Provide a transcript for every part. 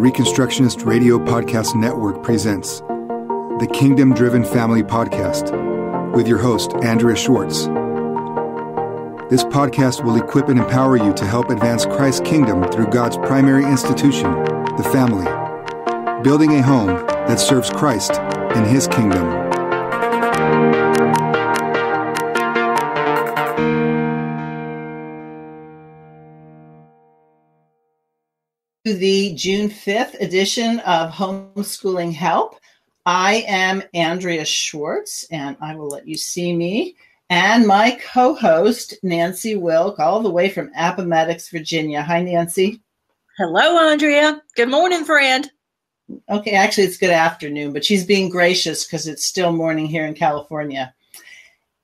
Reconstructionist Radio Podcast Network presents the Kingdom Driven Family Podcast with your host, Andrea Schwartz. This podcast will equip and empower you to help advance Christ's kingdom through God's primary institution, the family, building a home that serves Christ and His kingdom. The June 5th edition of Homeschooling Help. I am Andrea Schwartz, and I will let you see me and my co-host, Nancy Wilk, all the way from Appomattox, Virginia. Hi, Nancy. Hello, Andrea. Good morning, friend. Okay, actually, it's good afternoon, but she's being gracious because it's still morning here in California.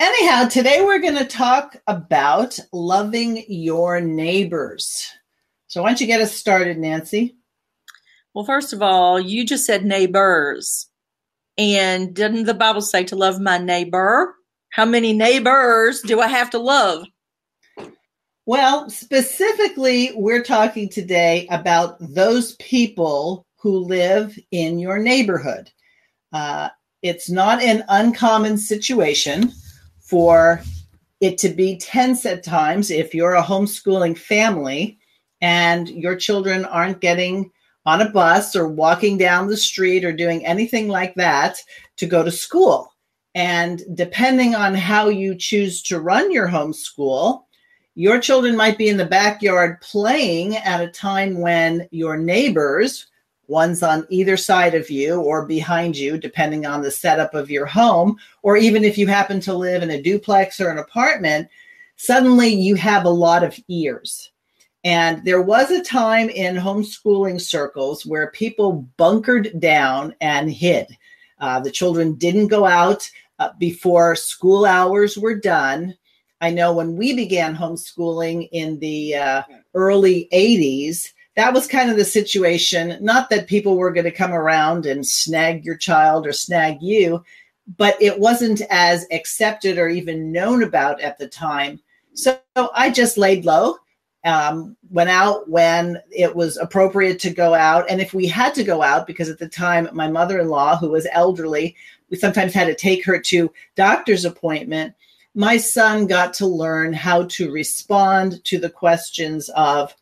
Anyhow, today we're going to talk about loving your neighbors. So why don't you get us started, Nancy? Well, first of all, you just said neighbors. And didn't the Bible say to love my neighbor? How many neighbors do I have to love? Well, specifically, we're talking today about those people who live in your neighborhood. It's not an uncommon situation for it to be tense at times if you're a homeschooling family and your children aren't getting on a bus or walking down the street or doing anything like that to go to school. And depending on how you choose to run your homeschool, your children might be in the backyard playing at a time when your neighbors, one's on either side of you or behind you, depending on the setup of your home, or even if you happen to live in a duplex or an apartment, suddenly you have a lot of ears. And there was a time in homeschooling circles where people bunkered down and hid. The children didn't go out before school hours were done. I know when we began homeschooling in the early 80s, that was kind of the situation. Not that people were going to come around and snag your child or snag you, but it wasn't as accepted or even known about at the time. So I just laid low. Went out when it was appropriate to go out. And if we had to go out, because at the time, my mother-in-law, who was elderly, we sometimes had to take her to doctor's appointment. My son got to learn how to respond to the questions of,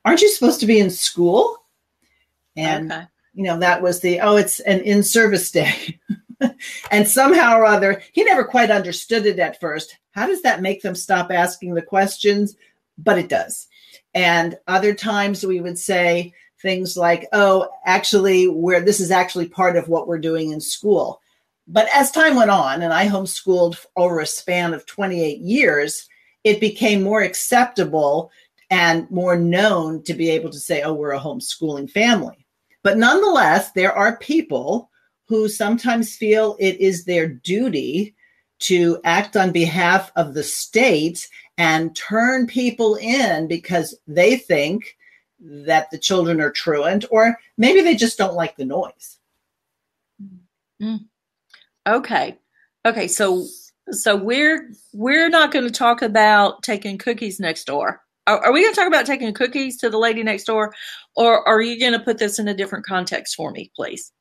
aren't you supposed to be in school? And, okay. That was it's an in-service day. And somehow or other, he never quite understood it at first. How does that make them stop asking the questions? But it does. And other times we would say things like, this is actually part of what we're doing in school. But as time went on, and I homeschooled over a span of 28 years, it became more acceptable and more known to be able to say, we're a homeschooling family. But nonetheless, there are people who sometimes feel it is their duty to act on behalf of the state and turn people in because they think that the children are truant, or maybe they just don't like the noise. Okay. So we're not going to talk about taking cookies next door. Are we going to talk about taking cookies to the lady next door, or are you going to put this in a different context for me, please?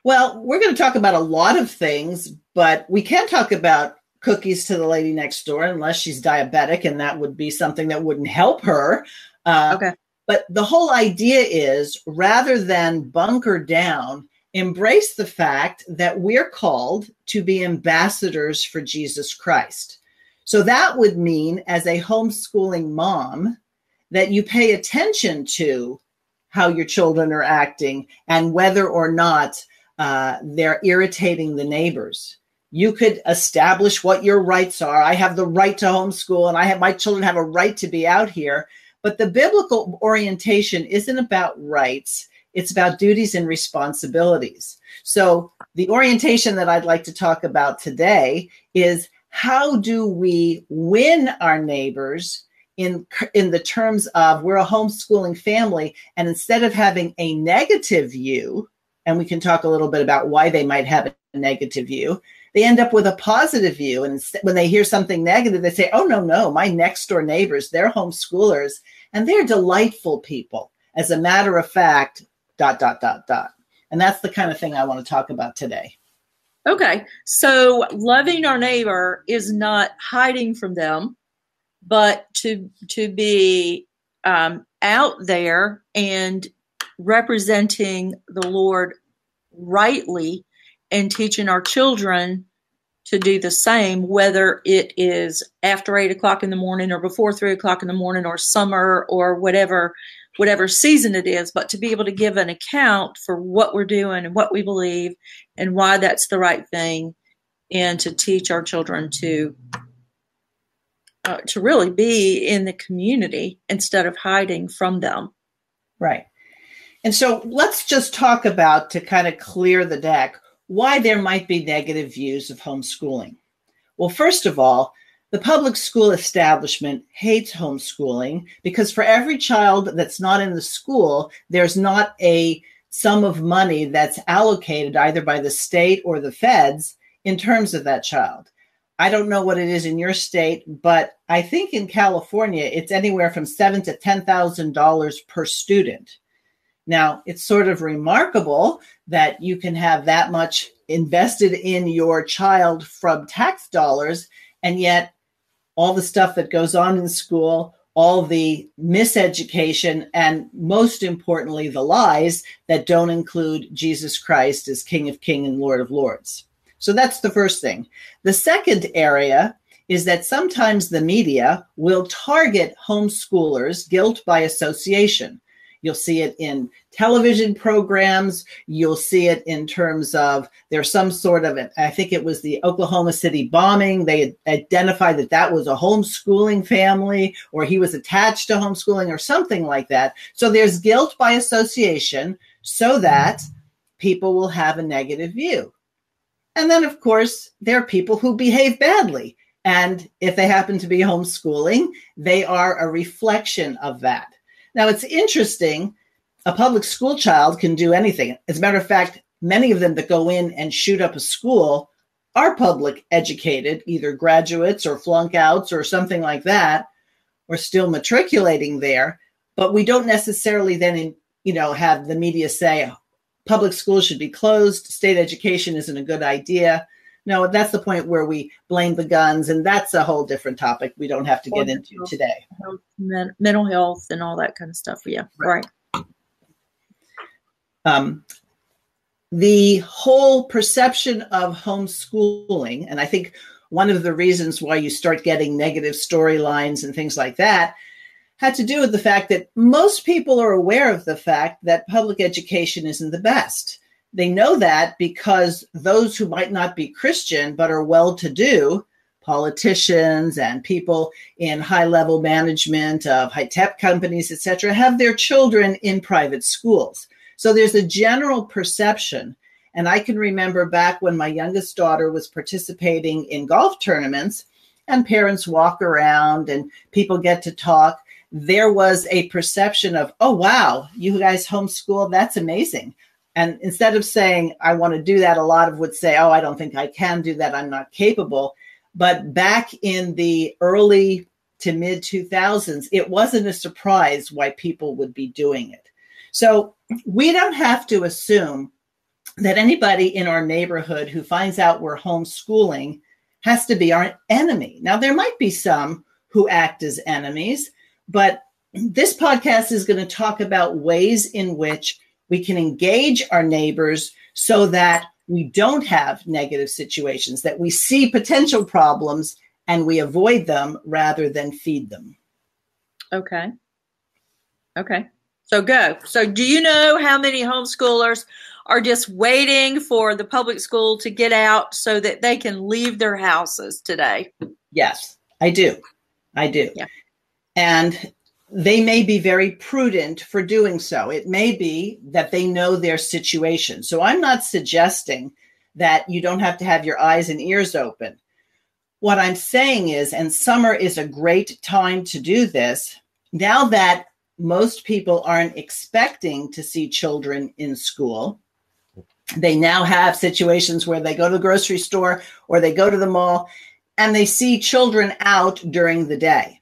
Well, we're going to talk about a lot of things, but we can talk about cookies to the lady next door, unless she's diabetic, and that would be something that wouldn't help her. Okay. But the whole idea is, rather than bunker down, embrace the fact that we're called to be ambassadors for Jesus Christ. So that would mean, as a homeschooling mom, that you pay attention to how your children are acting and whether or not they're irritating the neighbors. You could establish what your rights are. I have the right to homeschool, and my children have a right to be out here. But the biblical orientation isn't about rights. It's about duties and responsibilities. So the orientation that I'd like to talk about today is, how do we win our neighbors in the terms of, we're a homeschooling family, and instead of having a negative view, and we can talk a little bit about why they might have a negative view, they end up with a positive view. And when they hear something negative, they say, no, my next door neighbors, they're homeschoolers and they're delightful people. As a matter of fact, ... dot, dot, dot, dot. And that's the kind of thing I want to talk about today. Okay. So loving our neighbor is not hiding from them, but to be out there and representing the Lord rightly and teaching our children to do the same, whether it is after 8 o'clock in the morning or before 3 o'clock in the morning or summer or whatever season it is, but to be able to give an account for what we're doing and what we believe and why that's the right thing, and to teach our children to really be in the community instead of hiding from them. Right. And so let's just talk about, to kind of clear the deck, why there might be negative views of homeschooling. Well, first of all, the public school establishment hates homeschooling because for every child that's not in the school, there's not a sum of money that's allocated either by the state or the feds in terms of that child. I don't know what it is in your state, but I think in California, it's anywhere from $7,000 to $10,000 per student. Now, it's sort of remarkable that you can have that much invested in your child from tax dollars, and yet all the stuff that goes on in school, all the miseducation, and most importantly, the lies that don't include Jesus Christ as King of Kings and Lord of Lords. So that's the first thing. The second area is that sometimes the media will target homeschoolers, guilt by association. You'll see it in television programs. You'll see it in terms of there's some sort of, I think it was the Oklahoma City bombing. They identified that that was a homeschooling family, or he was attached to homeschooling or something like that. So there's guilt by association so that people will have a negative view. And then, of course, there are people who behave badly. And if they happen to be homeschooling, they are a reflection of that. Now, it's interesting. A public school child can do anything. As a matter of fact, many of them that go in and shoot up a school are public educated, either graduates or flunk outs or something like that, or still matriculating there. But we don't necessarily then, have the media say public schools should be closed, state education isn't a good idea. No, that's the point where we blame the guns, and that's a whole different topic we don't have to get into today. Mental health and all that kind of stuff. Yeah, right. The whole perception of homeschooling, and I think one of the reasons why you start getting negative storylines and things like that, had to do with the fact that most people are aware of the fact that public education isn't the best. They know that because those who might not be Christian but are well-to-do, politicians and people in high-level management of high-tech companies, etc., have their children in private schools. So there's a general perception. And I can remember back when my youngest daughter was participating in golf tournaments and parents walk around and people get to talk, there was a perception of, oh, wow, you guys homeschool, that's amazing. And instead of saying, I want to do that, a lot of would say, oh, I don't think I can do that. I'm not capable. But back in the early to mid 2000s, it wasn't a surprise why people would be doing it. So we don't have to assume that anybody in our neighborhood who finds out we're homeschooling has to be our enemy. Now, there might be some who act as enemies, but this podcast is going to talk about ways in which we can engage our neighbors so that we don't have negative situations, that we see potential problems and we avoid them rather than feed them. Okay. So go. So do you know how many homeschoolers are just waiting for the public school to get out so that they can leave their houses today? Yes, I do. Yeah. And they may be very prudent for doing so. It may be that they know their situation. So I'm not suggesting that you don't have to have your eyes and ears open. What I'm saying is, and summer is a great time to do this, now that most people aren't expecting to see children in school, they now have situations where they go to the grocery store or they go to the mall and they see children out during the day.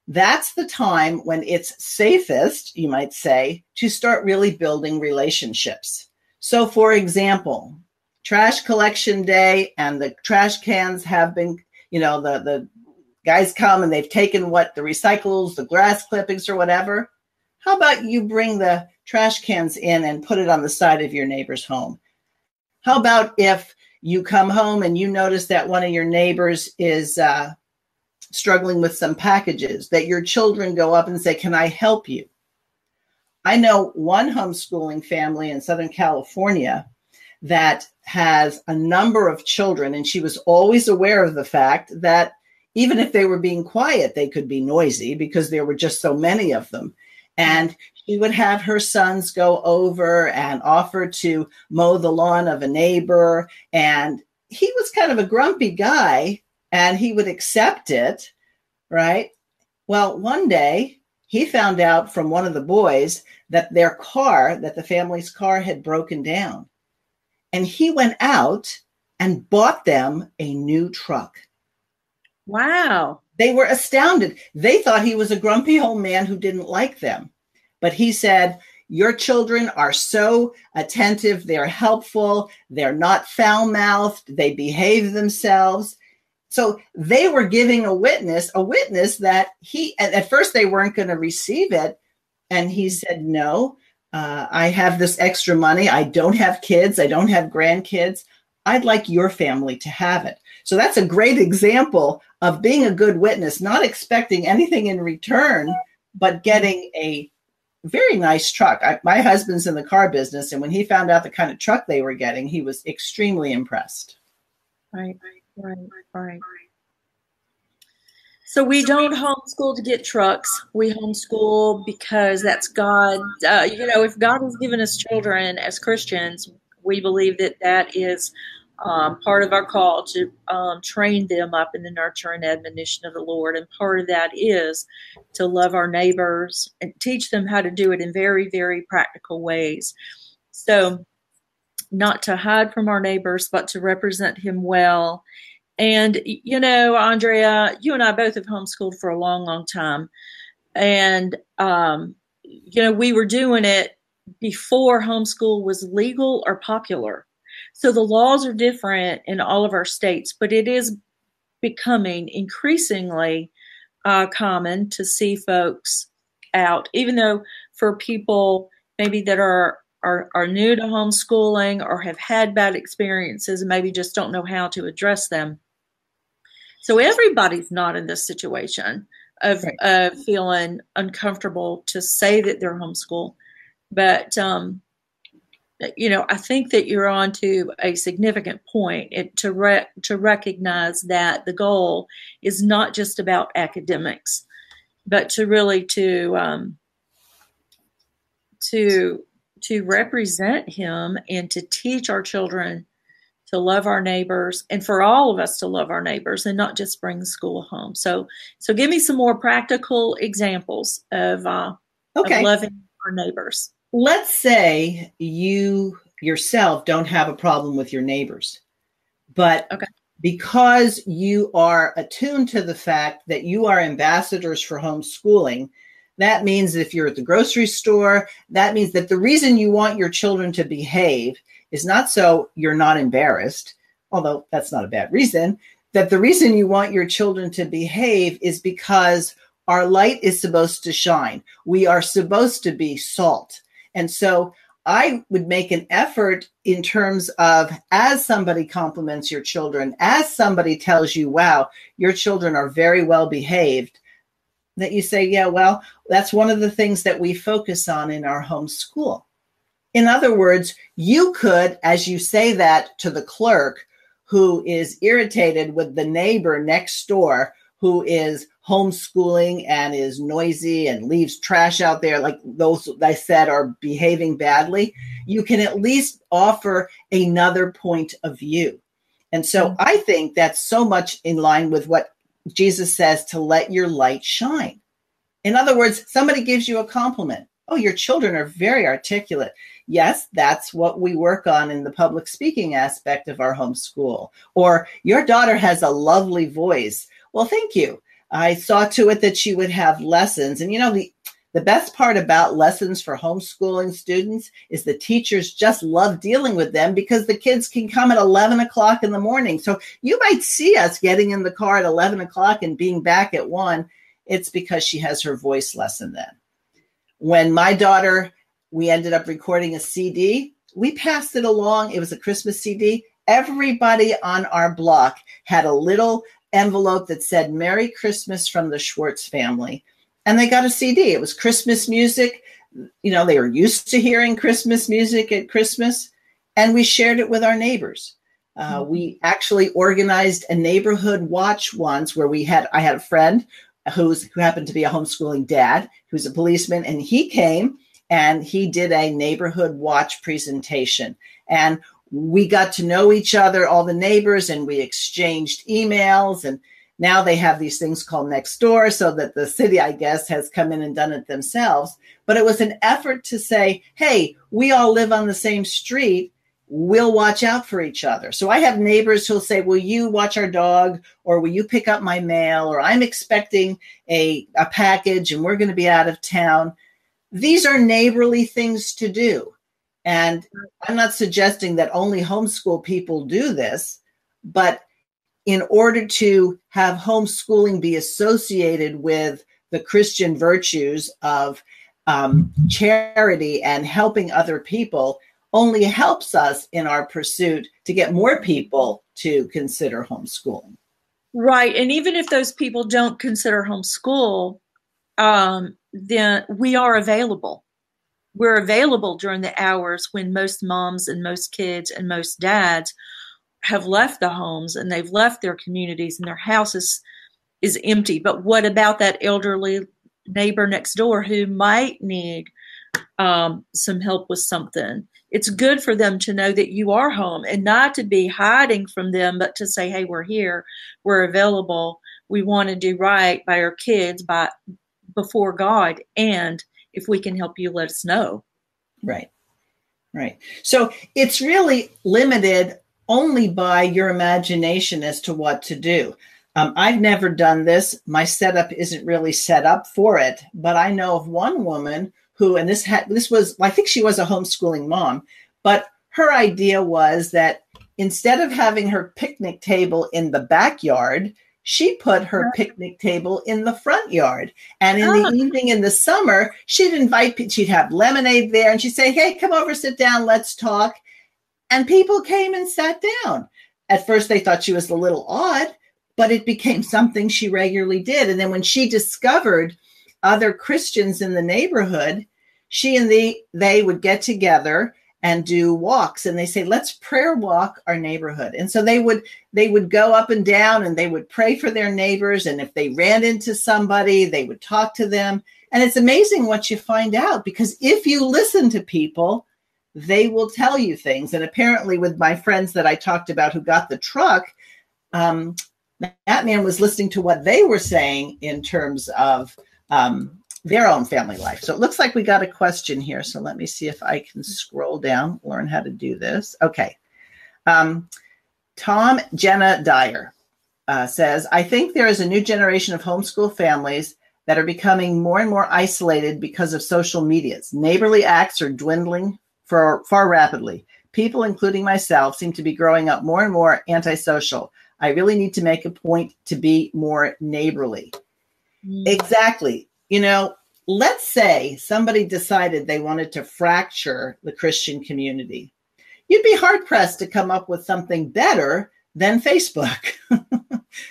that's the time when it's safest, you might say, to start really building relationships. So, for example, trash collection day and the trash cans have been, the guys come and they've taken the recyclables, the grass clippings or whatever. How about you bring the trash cans in and put it on the side of your neighbor's home? How about if you come home and you notice that one of your neighbors is struggling with some packages, that your children go up and say, "Can I help you?" I know one homeschooling family in Southern California that has a number of children, and she was always aware of the fact that even if they were being quiet, they could be noisy because there were just so many of them. And she would have her sons go over and offer to mow the lawn of a neighbor. And he was kind of a grumpy guy, and he would accept it, right? Well, one day he found out from one of the boys that that the family's car had broken down. And he went out and bought them a new truck. Wow. They were astounded. They thought he was a grumpy old man who didn't like them. But he said, "Your children are so attentive. They're helpful. They're not foul-mouthed. They behave themselves." So they were giving a witness that at first they weren't going to receive it. And he said, "No, I have this extra money. I don't have kids. I don't have grandkids. I'd like your family to have it." So that's a great example of being a good witness, not expecting anything in return, but getting a very nice truck. My husband's in the car business, and when he found out the kind of truck they were getting, he was extremely impressed. Right. So we don't homeschool to get trucks. We homeschool because that's God. If God has given us children as Christians, we believe that is part of our call to train them up in the nurture and admonition of the Lord. And part of that is to love our neighbors and teach them how to do it in very, very practical ways. So not to hide from our neighbors, but to represent him well. And, Andrea, you and I both have homeschooled for a long, long time. And, we were doing it before homeschool was legal or popular. So the laws are different in all of our states, but it is becoming increasingly common to see folks out, even though for people maybe that are new to homeschooling or have had bad experiences and maybe just don't know how to address them. So everybody's not in this situation of feeling uncomfortable to say that they're homeschooled. But, I think that you're on to a significant point to recognize that the goal is not just about academics, but to really to represent him and to teach our children to love our neighbors, and for all of us to love our neighbors and not just bring school home. So give me some more practical examples of loving our neighbors. Let's say you yourself don't have a problem with your neighbors, but because you are attuned to the fact that you are ambassadors for homeschooling, that means if you're at the grocery store, that means that the reason you want your children to behave is not so you're not embarrassed, although that's not a bad reason, that the reason you want your children to behave is because our light is supposed to shine. We are supposed to be salt. And so I would make an effort in terms of, as somebody compliments your children, as somebody tells you, wow, your children are very well behaved, that you say, yeah, well, that's one of the things that we focus on in our home school. In other words, you could, as you say that to the clerk who is irritated with the neighbor next door who is homeschooling and is noisy and leaves trash out there, like those I said are behaving badly, you can at least offer another point of view. And so I think that's so much in line with what Jesus says, to let your light shine. In other words, somebody gives you a compliment. Oh, your children are very articulate. Yes, that's what we work on in the public speaking aspect of our homeschool. Or your daughter has a lovely voice. Well, thank you. I saw to it that she would have lessons. And, the best part about lessons for homeschooling students is the teachers just love dealing with them because the kids can come at 11 o'clock in the morning. So you might see us getting in the car at 11 o'clock and being back at 1. It's because she has her voice lesson then. When my daughter, we ended up recording a CD, we passed it along. It was a Christmas CD. Everybody on our block had a little envelope that said, "Merry Christmas from the Schwartz family." And they got a CD. It was Christmas music. They were used to hearing Christmas music at Christmas. And we shared it with our neighbors. We actually organized a neighborhood watch once where I had a friend who happened to be a homeschooling dad, who's a policeman. And he came and he did a neighborhood watch presentation. And we got to know each other, all the neighbors, and we exchanged emails. And now they have these things called Nextdoor, so that the city, I guess, has come in and done it themselves. But it was an effort to say, hey, we all live on the same street. We'll watch out for each other. So I have neighbors who'll say, will you watch our dog? Or will you pick up my mail? Or I'm expecting a package and we're going to be out of town. These are neighborly things to do. And I'm not suggesting that only homeschool people do this, but in order to have homeschooling be associated with the Christian virtues of charity and helping other people, only helps us in our pursuit to get more people to consider homeschooling. Right. And even if those people don't consider homeschool, then we are available. We're available during the hours when most moms and most kids and most dads have left the homes and they've left their communities and their house is empty. But what about that elderly neighbor next door who might need some help with something? It's good for them to know that you are home and not to be hiding from them, but to say, hey, we're here, we're available, we want to do right by our kids, before God, and if we can help you, let us know. Right. So it's really limited only by your imagination as to what to do. I've never done this. My setup isn't really set up for it, but I know of one woman who, and this was, I think she was a homeschooling mom, but her idea was that instead of having her picnic table in the backyard, she put her picnic table in the front yard. And in the evening in the summer, she'd have lemonade there and she'd say, hey, come over, sit down, let's talk. And people came and sat down. At first, they thought she was a little odd, but it became something she regularly did. And then when she discovered other Christians in the neighborhood, she and they would get together and do walks. And they say, let's prayer walk our neighborhood. And so they would go up and down and they would pray for their neighbors. And if they ran into somebody, they would talk to them. And it's amazing what you find out, because if you listen to people, they will tell you things. And apparently with my friends that I talked about who got the truck, that man was listening to what they were saying in terms of their own family life. So it looks like we got a question here. So let me see if I can scroll down, learn how to do this. Okay. Tom Jenna Dyer says, I think there is a new generation of homeschool families that are becoming more and more isolated because of social medias. Neighborly acts are dwindling far rapidly. People, including myself, seem to be growing up more and more antisocial. I really need to make a point to be more neighborly. Exactly. Let's say somebody decided they wanted to fracture the Christian community. You'd be hard pressed to come up with something better than Facebook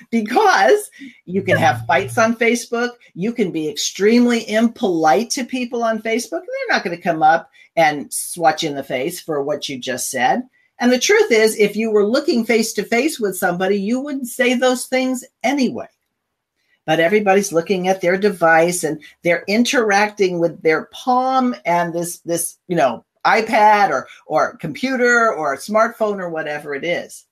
because you can have fights on Facebook. You can be extremely impolite to people on Facebook. And they're not going to come up and swat you in the face for what you just said. And the truth is, if you were looking face to face with somebody, you wouldn't say those things anyway. But everybody's looking at their device and they're interacting with their palm and this iPad or computer or smartphone or whatever it is.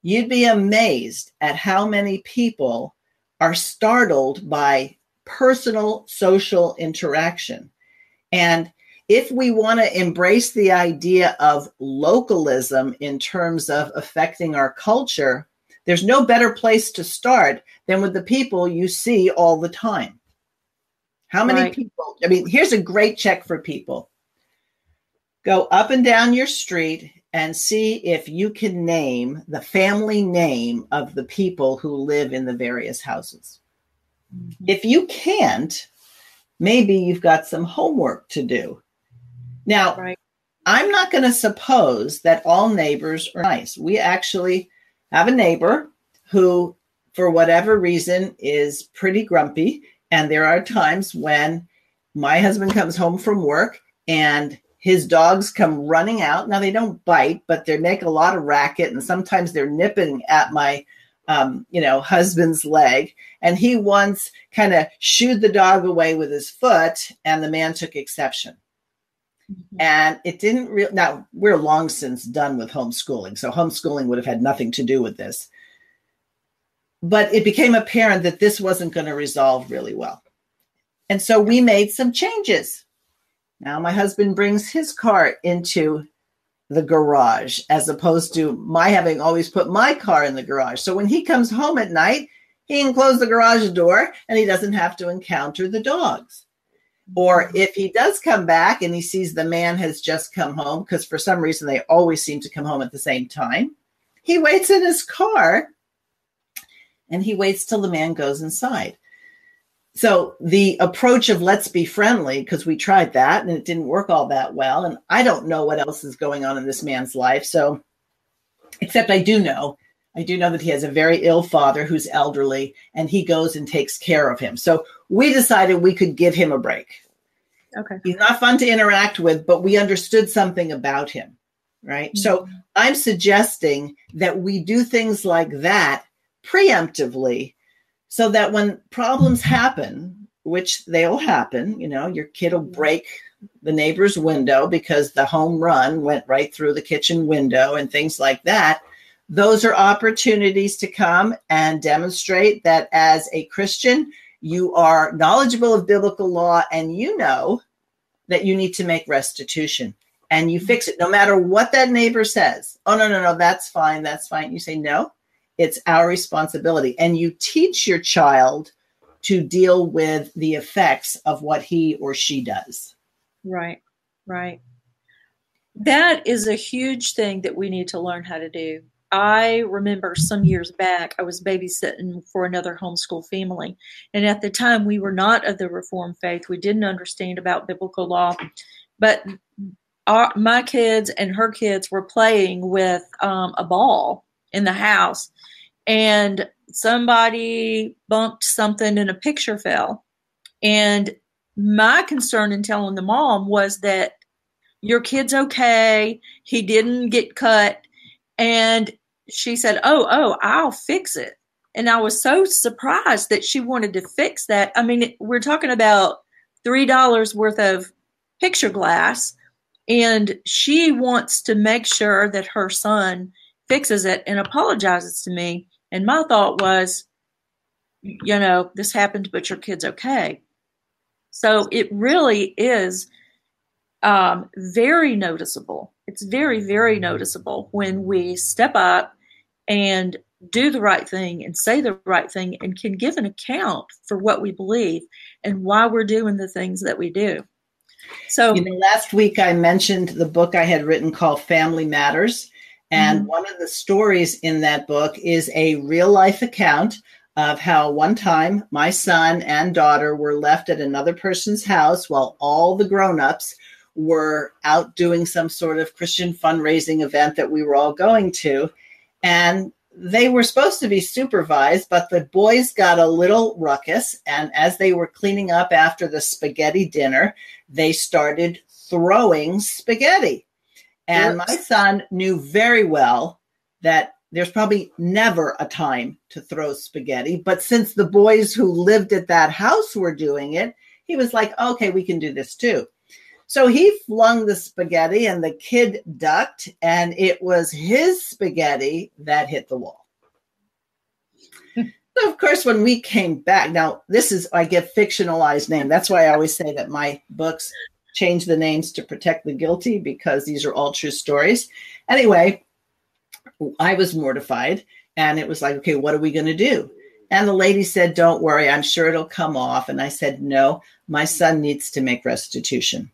You'd be amazed at how many people are startled by personal social interaction. And if we want to embrace the idea of localism in terms of affecting our culture, There's no better place to start than with the people you see all the time. How many people? I mean, here's a great check for people. Go up and down your street and see if you can name the family name of the people who live in the various houses. Mm-hmm. If you can't, maybe you've got some homework to do. Now, I'm not going to suppose that all neighbors are nice. We actually have a neighbor who, for whatever reason, is pretty grumpy. And there are times when my husband comes home from work and his dogs come running out. Now, they don't bite, but they make a lot of racket. And sometimes they're nipping at my, husband's leg. And he once kind of shooed the dog away with his foot, and the man took exception. Mm-hmm. And it didn't now, we're long since done with homeschooling. So homeschooling would have had nothing to do with this. But it became apparent that this wasn't going to resolve really well. And so we made some changes. Now my husband brings his car into the garage as opposed to my having always put my car in the garage. So when he comes home at night, he can close the garage door and he doesn't have to encounter the dogs. Or if he does come back and he sees the man has just come home, because for some reason they always seem to come home at the same time, he waits in his car and he waits till the man goes inside. So the approach of let's be friendly, because we tried that and it didn't work all that well. And I don't know what else is going on in this man's life. So, except I do know that he has a very ill father who's elderly, and he goes and takes care of him. So we decided we could give him a break. Okay. He's not fun to interact with, but we understood something about him, right? Mm-hmm. So I'm suggesting that we do things like that preemptively, so that when problems happen, which they'll happen, your kid will break the neighbor's window because the home run went right through the kitchen window and things like that. Those are opportunities to come and demonstrate that as a Christian, you are knowledgeable of biblical law and you know that you need to make restitution and you fix it no matter what that neighbor says. Oh, no, that's fine. That's fine. You say, no. It's our responsibility. And you teach your child to deal with the effects of what he or she does. Right. That is a huge thing that we need to learn how to do. I remember some years back, I was babysitting for another homeschool family. And at the time, we were not of the Reformed faith. We didn't understand about biblical law. But my kids and her kids were playing with a ball in the house, and somebody bumped something and a picture fell. And my concern in telling the mom was that your kid's okay. He didn't get cut. And she said, oh, I'll fix it. And I was so surprised that she wanted to fix that. I mean, we're talking about $3 worth of picture glass, and she wants to make sure that her son fixes it and apologizes to me. And my thought was, this happened, but your kid's okay. So it really is very noticeable. It's very, very noticeable when we step up and do the right thing and say the right thing and can give an account for what we believe and why we're doing the things that we do. So last week I mentioned the book I had written called Family Matters. And one of the stories in that book is a real life account of how one time my son and daughter were left at another person's house while all the grown-ups were out doing some sort of Christian fundraising event that we were all going to. And they were supposed to be supervised, but the boys got a little ruckus. And as they were cleaning up after the spaghetti dinner, they started throwing spaghetti. And my son knew very well that there's probably never a time to throw spaghetti. But since the boys who lived at that house were doing it, he was like, okay, we can do this too. So he flung the spaghetti and the kid ducked, and it was his spaghetti that hit the wall. So, of course, when we came back, now I give fictionalized name. That's why I always say that my books change the names to protect the guilty, because these are all true stories. Anyway, I was mortified And it was like, okay, what are we going to do? And the lady said, don't worry, I'm sure it'll come off. And I said, no, my son needs to make restitution.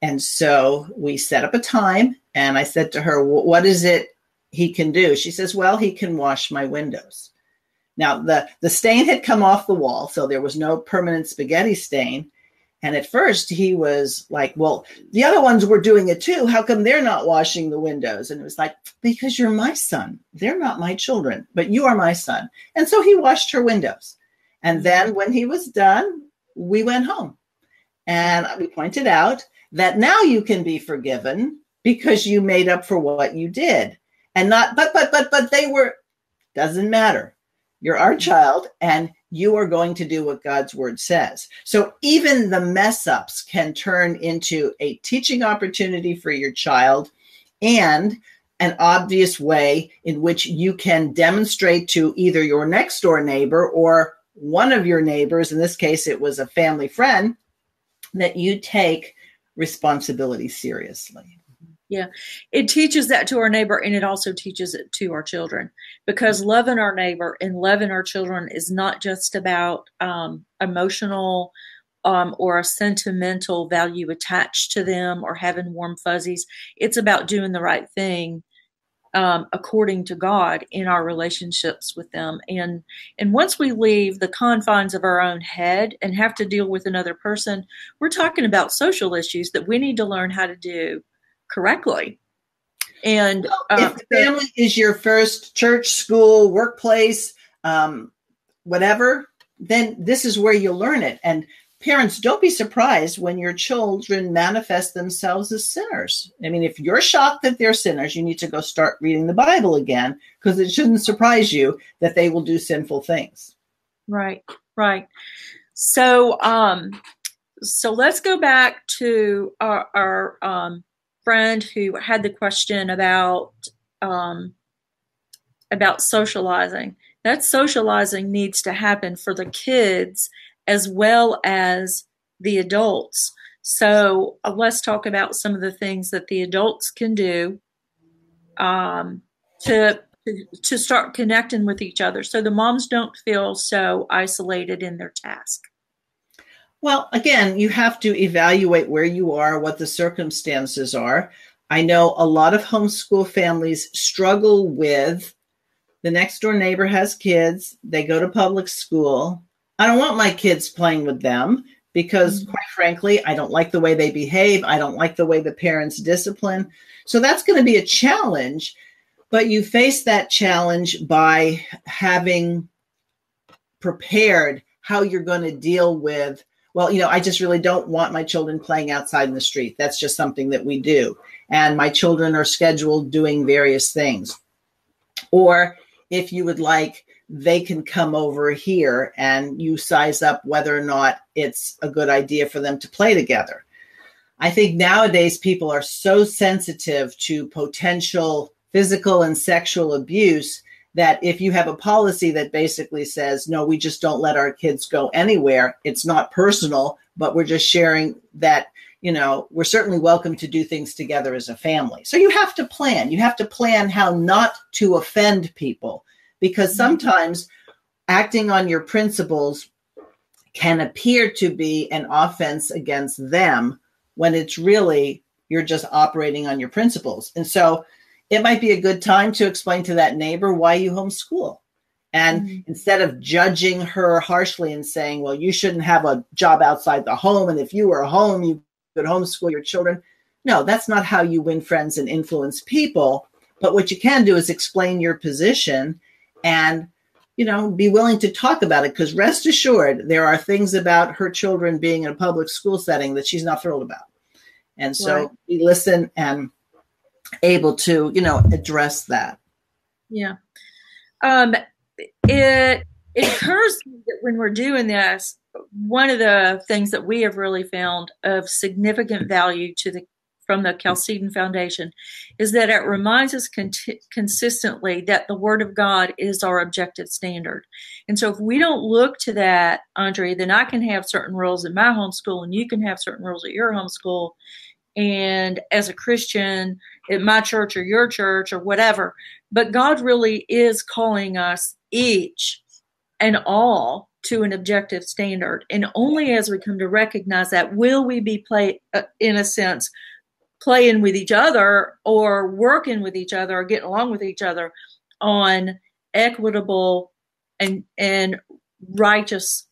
And so we set up a time, and I said to her, what is it he can do? She says, well, he can wash my windows. Now, the stain had come off the wall, so there was no permanent spaghetti stain. And at first he was like, well, the other ones were doing it too. How come they're not washing the windows? And it was like, because you're my son. They're not my children, but you are my son. And so he washed her windows. And then when he was done, we went home. And we pointed out that now you can be forgiven because you made up for what you did. And not, but they were, doesn't matter. You're our child, and you are going to do what God's word says. So even the mess ups can turn into a teaching opportunity for your child and an obvious way in which you can demonstrate to either your next door neighbor or one of your neighbors, in this case, it was a family friend, that you take responsibility seriously. Yeah, it teaches that to our neighbor, and it also teaches it to our children, because loving our neighbor and loving our children is not just about emotional or a sentimental value attached to them or having warm fuzzies. It's about doing the right thing according to God in our relationships with them. And once we leave the confines of our own head and have to deal with another person, we're talking about social issues that we need to learn how to do correctly. And if the family is your first church, school, workplace, whatever, then this is where you'll learn it. And parents, don't be surprised when your children manifest themselves as sinners. I mean, if you're shocked that they're sinners, you need to go start reading the Bible again, because it shouldn't surprise you that they will do sinful things. Right. So, so let's go back to our friend who had the question about socializing. That socializing needs to happen for the kids as well as the adults. So let's talk about some of the things that the adults can do to start connecting with each other, so the moms don't feel so isolated in their task. Well, again, you have to evaluate where you are, what the circumstances are. I know a lot of homeschool families struggle with the next door neighbor has kids. They go to public school. I don't want my kids playing with them because, quite frankly, I don't like the way they behave. I don't like the way the parents discipline. So that's going to be a challenge. But you face that challenge by having prepared how you're going to deal with, well, I just really don't want my children playing outside in the street. That's just something that we do. And my children are scheduled doing various things. Or if you would like, they can come over here, and you size up whether or not it's a good idea for them to play together. I think nowadays people are so sensitive to potential physical and sexual abuse that if you have a policy that basically says, no, we just don't let our kids go anywhere, it's not personal, but we're just sharing that, we're certainly welcome to do things together as a family. So you have to plan. You have to plan how not to offend people, because sometimes acting on your principles can appear to be an offense against them when it's really you're just operating on your principles. And so it might be a good time to explain to that neighbor why you homeschool. And instead of judging her harshly and saying, well, you shouldn't have a job outside the home, and if you were home, you could homeschool your children. No, that's not how you win friends and influence people. But what you can do is explain your position and, be willing to talk about it, because rest assured, there are things about her children being in a public school setting that she's not thrilled about. And so we listen and able to, address that. Yeah. It occurs to me that when we're doing this, one of the things that we have really found of significant value from the Chalcedon Foundation is that it reminds us consistently that the Word of God is our objective standard. And so if we don't look to that, Andre, then I can have certain rules in my homeschool and you can have certain rules at your homeschool. and as a Christian at my church or your church or whatever. But God really is calling us each and all to an objective standard. And only as we come to recognize that will we be in a sense, playing with each other or working with each other or getting along with each other on equitable and righteous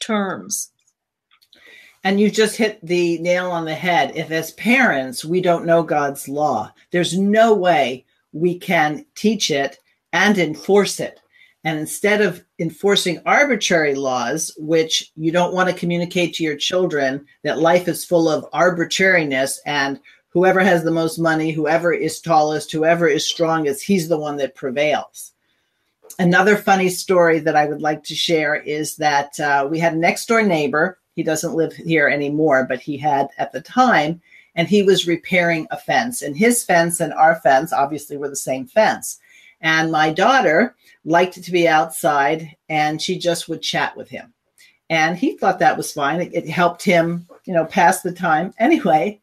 terms. And you just hit the nail on the head. If as parents, we don't know God's law, there's no way we can teach it and enforce it. And instead of enforcing arbitrary laws, which you don't want to communicate to your children that life is full of arbitrariness and whoever has the most money, whoever is tallest, whoever is strongest, he's the one that prevails. Another funny story that I would like to share is that we had a next door neighbor. He doesn't live here anymore, but he had at the time, and he was repairing a fence. And his fence and our fence obviously were the same fence. And my daughter liked to be outside, and she just would chat with him. And he thought that was fine. It helped him, pass the time. Anyway,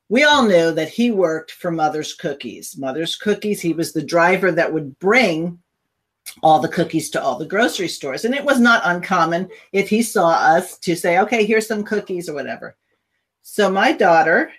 we all knew that he worked for Mother's Cookies. Mother's Cookies, he was the driver that would bring all the cookies to all the grocery stores. And it was not uncommon if he saw us to say, okay, here's some cookies or whatever. So my daughter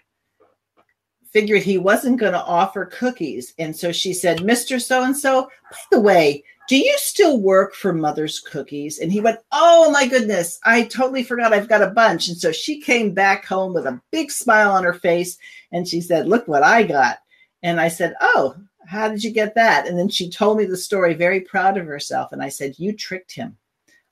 figured he wasn't going to offer cookies. And so she said, Mr. So-and-so, by the way, do you still work for Mother's Cookies? And he went, oh my goodness, I totally forgot, I've got a bunch. And so she came back home with a big smile on her face. And she said, look what I got. And I said, oh, how did you get that? And then she told me the story, very proud of herself. And I said, you tricked him.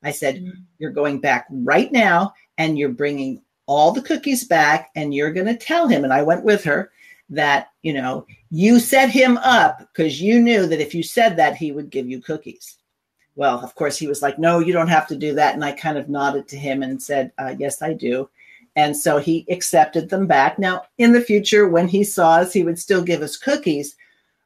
I said, you're going back right now and you're bringing all the cookies back and you're going to tell him. And I went with her that, you set him up because you knew that if you said that, he would give you cookies. Well, of course, he was like, no, you don't have to do that. And I kind of nodded to him and said, yes, I do. And so he accepted them back. Now, in the future, when he saw us, he would still give us cookies.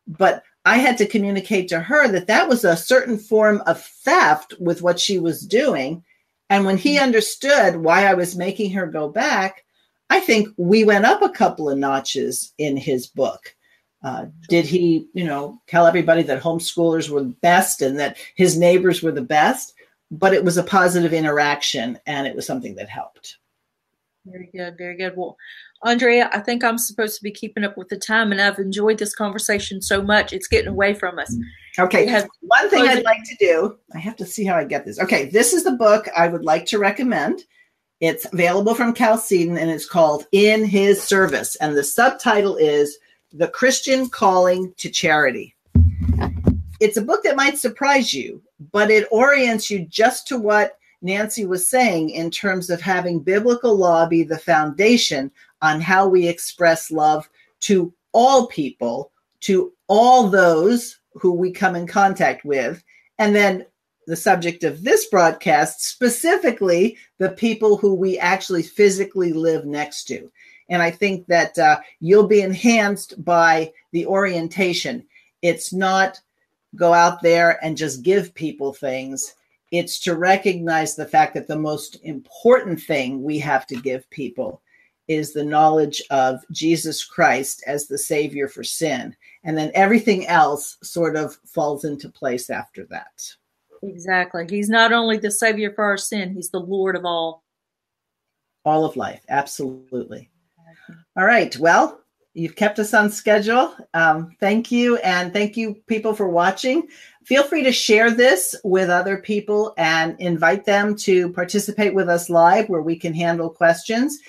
But I had to communicate to her that that was a certain form of theft with what she was doing. And when he understood why I was making her go back, I think we went up a couple of notches in his book. Did he, tell everybody that homeschoolers were the best and that his neighbors were the best? But it was a positive interaction and it was something that helped. Very good. Very good. Well, Andrea, I think I'm supposed to be keeping up with the time, and I've enjoyed this conversation so much. It's getting away from us. Okay. One thing I'd like to do, I have to see how I get this. Okay. This is the book I would like to recommend. It's available from Chalcedon, and it's called In His Service. And the subtitle is The Christian Calling to Charity. It's a book that might surprise you, but it orients you just to what Nancy was saying in terms of having biblical law be the foundation on how we express love to all people, to all those who we come in contact with. And then the subject of this broadcast, specifically the people who we actually physically live next to. And I think that you'll be enhanced by the orientation. It's not go out there and just give people things. It's to recognize the fact that the most important thing we have to give people is the knowledge of Jesus Christ as the Savior for sin. And then everything else sort of falls into place after that. Exactly. He's not only the Savior for our sin, he's the Lord of all. All of life. Absolutely. All right. Well, you've kept us on schedule. Thank you. And thank you, people, for watching. Feel free to share this with other people and invite them to participate with us live where we can handle questions.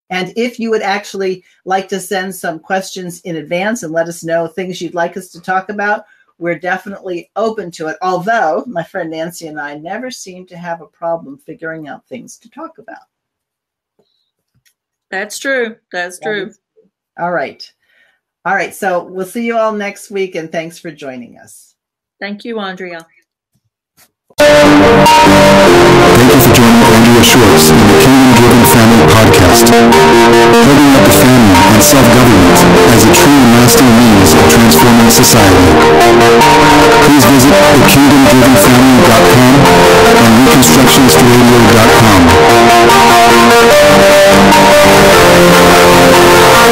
And if you would actually like to send some questions in advance and let us know things you'd like us to talk about, we're definitely open to it. Although my friend Nancy and I never seem to have a problem figuring out things to talk about. That's true. That's true. All right. All right. So we'll see you all next week. And thanks for joining us. Thank you, Andrea. Thank you for joining Andrea Schwartz in the Kingdom Driven Family Podcast, building up the family and self-government as a true and lasting means of transforming society. Please visit thekingdomdrivenfamily.com and reconstructionistradio.com.